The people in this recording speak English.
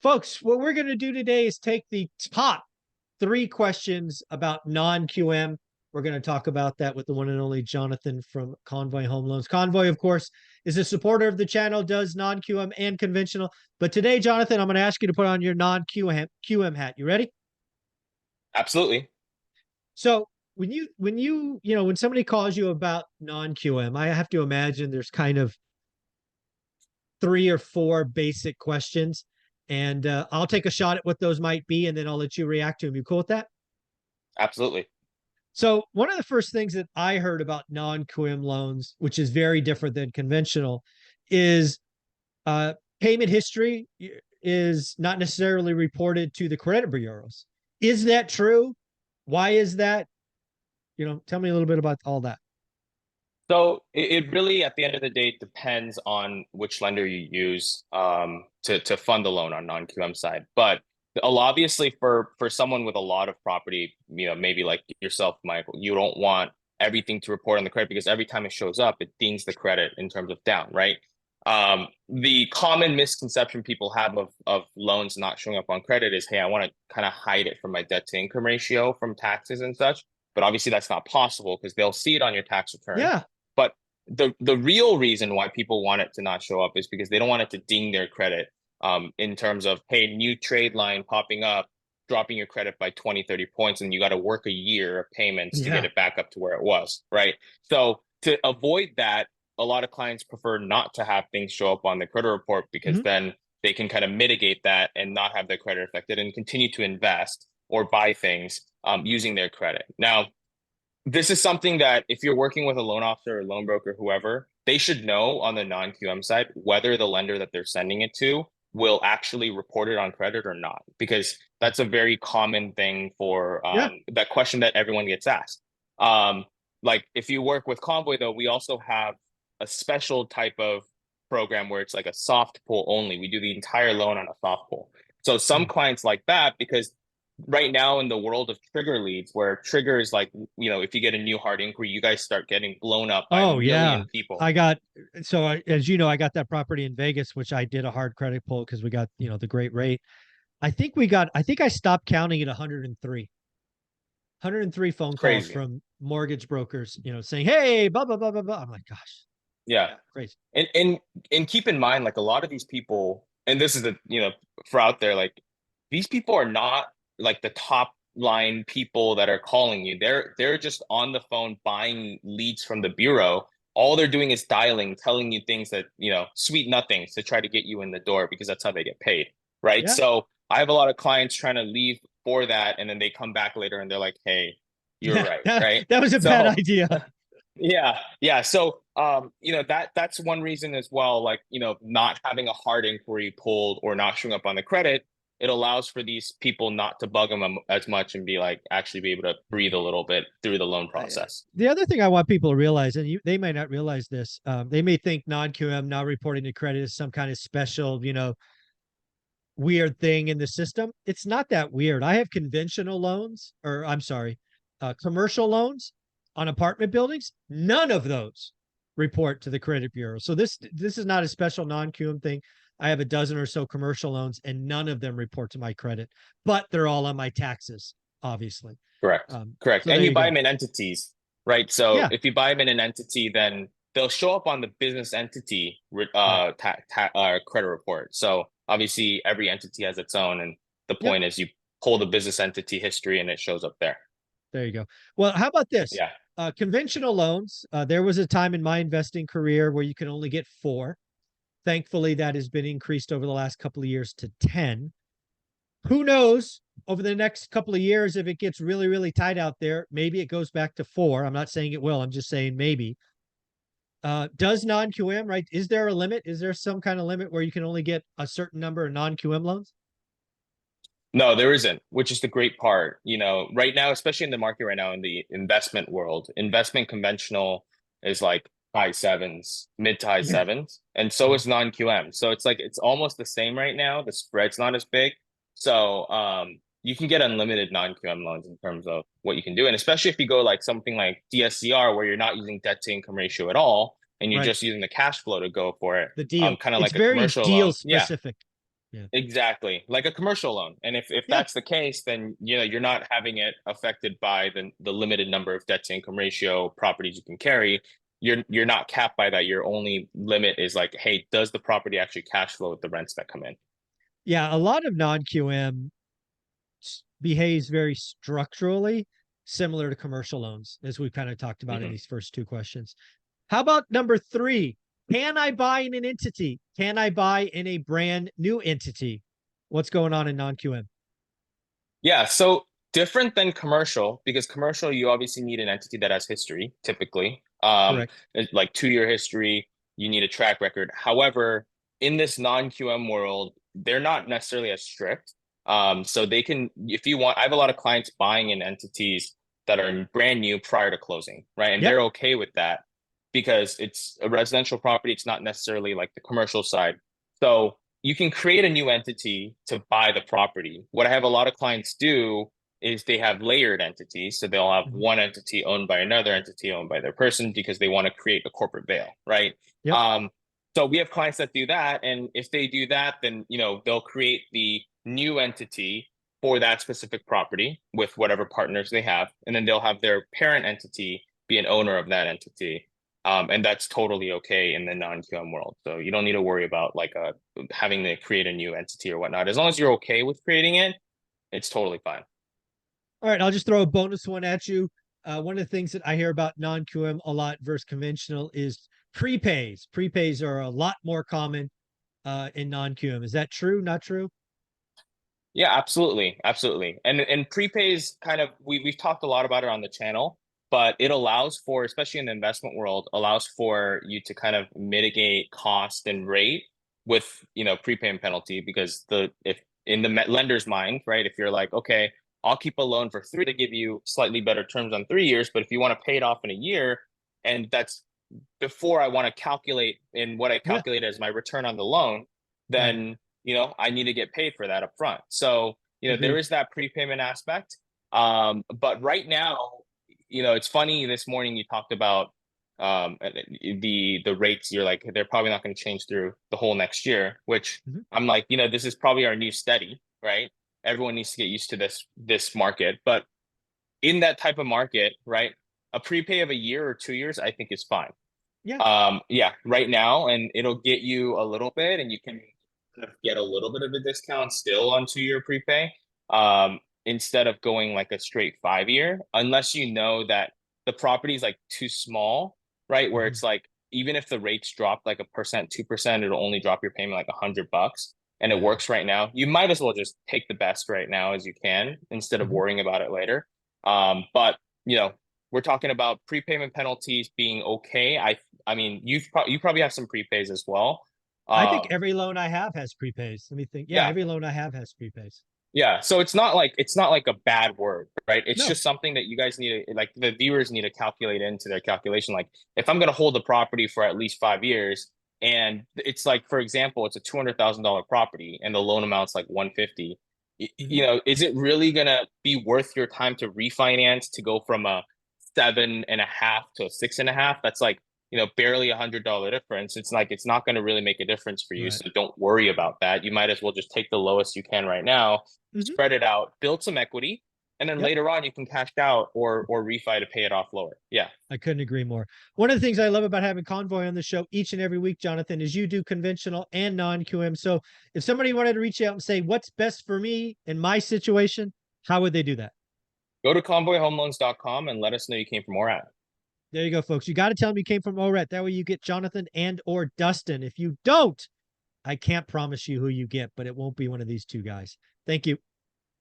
Folks, what we're going to do today is take the top three questions about non-QM. We're going to talk about that with the one and only Jonathan from Convoy Home Loans. Convoy, of course, is a supporter of the channel, does non-QM and conventional. But today, Jonathan, I'm going to ask you to put on your non-QM hat. You ready? Absolutely. So when somebody calls you about non-QM, I have to imagine there's kind of three or four basic questions. And I'll take a shot at what those might be, and then I'll let you react to them. You cool with that? Absolutely. So one of the first things that I heard about non-QM loans, which is very different than conventional, is uh, payment history is not necessarily reported to the credit bureaus. Is that true? Why is that? Tell me a little bit about all that. So it really, at the end of the day, depends on which lender you use to fund the loan on non-QM side. But obviously, for someone with a lot of property, maybe like yourself, Michael, you don't want everything to report on the credit because every time it shows up, it dings the credit in terms of down, right? The common misconception people have of loans not showing up on credit is, hey, I want to kind of hide it from my debt to income ratio from taxes and such. But obviously, that's not possible because they'll see it on your tax return. Yeah. But the real reason why people want it to not show up is because they don't want it to ding their credit in terms of, hey, new trade line popping up, dropping your credit by 20, 30 points, and you got to work a year of payments to get Yeah. it back up to where it was, right? So to avoid that, a lot of clients prefer not to have things show up on the credit report because Mhm. then they can kind of mitigate that and not have their credit affected and continue to invest or buy things using their credit. Now, this is something that if you're working with a loan officer or loan broker, whoever, they should know on the non-QM side whether the lender that they're sending it to will actually report it on credit or not, because that's a very common thing for Yeah. that question that everyone gets asked. Like if you work with Convoy, though, we also have a special type of program where it's like a soft pull only. We do the entire loan on a soft pull. So some Mm. clients like that because right now in the world of trigger leads where trigger is like, if you get a new hard inquiry, you guys start getting blown up by a Oh yeah. million people. I got as you know, I got that property in Vegas, which I did a hard credit pull because we got, the great rate. I think I stopped counting at 103. 103 phone It's calls crazy. from mortgage brokers, saying, "Hey, blah blah blah blah blah." I'm like, gosh, Yeah. yeah, crazy. And keep in mind, like a lot of these people, and this is for out there, like these people are not like the top line people that are calling you. They're just on the phone buying leads from the bureau. All they're doing is dialing, telling you things that, sweet nothings to try to get you in the door because that's how they get paid. Right. Yeah. So I have a lot of clients trying to leave for that, and then they come back later and they're like, hey, you're Yeah. right. That, Right. that was a bad So idea. yeah, yeah. So, that's one reason as well. Like, not having a hard inquiry pulled or not showing up on the credit, it allows for these people not to bug them as much and be like actually be able to breathe a little bit through the loan process. The other thing I want people to realize, and they may not realize this, they may think non-QM, not reporting to credit, is some kind of special, weird thing in the system. It's not that weird. I have conventional loans, or I'm sorry, commercial loans on apartment buildings. None of those report to the credit bureau. So this is not a special non-QM thing. I have a dozen or so commercial loans, and none of them report to my credit, but they're all on my taxes, obviously. Correct. Correct. So And there you you buy go. them in entities, right? So Yeah, if you buy them in an entity, then they'll show up on the business entity right. credit report. So obviously every entity has its own, and the Yep. point is you pull the business entity history and it shows up there. There you go. Well, how about this? Yeah. Conventional loans. There was a time in my investing career where you could only get four. Thankfully, that has been increased over the last couple of years to 10. Who knows over the next couple of years if it gets really, really tight out there? Maybe it goes back to four. I'm not saying it will. I'm just saying maybe. Does non-QM, right? Is there a limit? Is there some kind of limit where you can only get a certain number of non-QM loans? No, there isn't, which is the great part. Right now, especially in the market right now in the investment world, investment conventional is like high sevens, mid to high Yeah. sevens, and so Yeah. is non-QM. So it's like it's almost the same right now. The spread's not as big. So you can get unlimited non-QM loans in terms of what you can do. And especially if you go like something like DSCR where you're not using debt to income ratio at all and you're Right. just using the cash flow to go for it, The deal. kind of It's like a very commercial deal loan. Yeah. specific. Yeah. Exactly, like a commercial loan. And if Yeah. that's the case, then you're not having it affected by the limited number of debt to income ratio properties you can carry. You're not capped by that. Your only limit is like, hey, does the property actually cash flow with the rents that come in? Yeah. A lot of non-QM behaves very structurally similar to commercial loans, as we've kind of talked about in Mhm. these first two questions. How about number three? Can I buy in an entity? Can I buy in a brand new entity? What's going on in non-QM? Yeah, so different than commercial because commercial you obviously need an entity that has history typically. Correct. Like 2 year history, you need a track record. However, in this non-QM world, they're not necessarily as strict. So they can, if you want, I have a lot of clients buying in entities that are brand new prior to closing, right? And Yep. they're okay with that because it's a residential property. It's not necessarily like the commercial side. So you can create a new entity to buy the property. What I have a lot of clients do is they have layered entities. So they'll have Mhm. one entity owned by another entity owned by their person because they want to create a corporate veil, right? Yep. Um, so we have clients that do that. And if they do that, then they'll create the new entity for that specific property with whatever partners they have. And then they'll have their parent entity be an owner of that entity. And that's totally okay in the non-QM world. So you don't need to worry about like having to create a new entity or whatnot. As long as you're okay with creating it, it's totally fine. All right, I'll just throw a bonus one at you. One of the things that I hear about non-QM a lot versus conventional is prepays. Prepays are a lot more common in non-QM. Is that true? Not true? Yeah, absolutely, absolutely. And prepays kind of we've talked a lot about it on the channel, but it allows for, especially in the investment world, allows for you to kind of mitigate cost and rate with prepayment penalty because the if in the lender's mind, right? If you're like, okay, I'll keep a loan for 3 to give you slightly better terms on 3 years, but if you want to pay it off in a year, and that's before I want to calculate in what I Yeah. calculate as my return on the loan, Right. then I need to get paid for that up front. So, there Agreed. is that prepayment aspect. But right now, it's funny this morning you talked about the rates. You're like, they're probably not going to change through the whole next year, which Mhm. I'm like, this is probably our new steady, right? Everyone needs to get used to this market. But in that type of market, right? A prepay of a year or 2 years, I think is fine. Yeah. Yeah, right now, and it'll get you a little bit, and you can kind of get a little bit of a discount still on 2 year prepay, instead of going like a straight 5 year, unless you know that the property is like too small, right? Where Mhm. it's like even if the rates drop like 1%, 2%, it'll only drop your payment like $100, and it Yeah. works right now. You might as well just take the best right now as you can instead of Mhm. worrying about it later. But you know, we're talking about prepayment penalties being okay. I mean, you probably have some prepays as well. I think Um, every loan I have has prepays. Let me think. Yeah, yeah, every loan I have has prepays. yeah. So it's not like a bad word, right? It's No. just something that you guys need to like the viewers need to calculate into their calculation. Like if I'm going to hold the property for at least 5 years, and it's like for example, it's a $200,000 property, and the loan amount's like 150. Mhm. Is it really going to be worth your time to refinance to go from a 7.5 to a 6.5? That's like barely $100 difference. It's like it's not going to really make a difference for you. Right. So don't worry about that. You might as well just take the lowest you can right now, Mhm. spread it out, build some equity, and then Yep. later on you can cash out or refi to pay it off lower. Yeah. I couldn't agree more. One of the things I love about having Convoy on the show each and every week, Jonathan, is you do conventional and non-QM. So if somebody wanted to reach out and say, what's best for me in my situation, how would they do that? Go to convoyhomeloans.com and let us know you came from ORAT. There you go, folks. You got to tell them you came from ORET. That way you get Jonathan and or Dustin. If you don't, I can't promise you who you get, but it won't be one of these two guys. Thank you.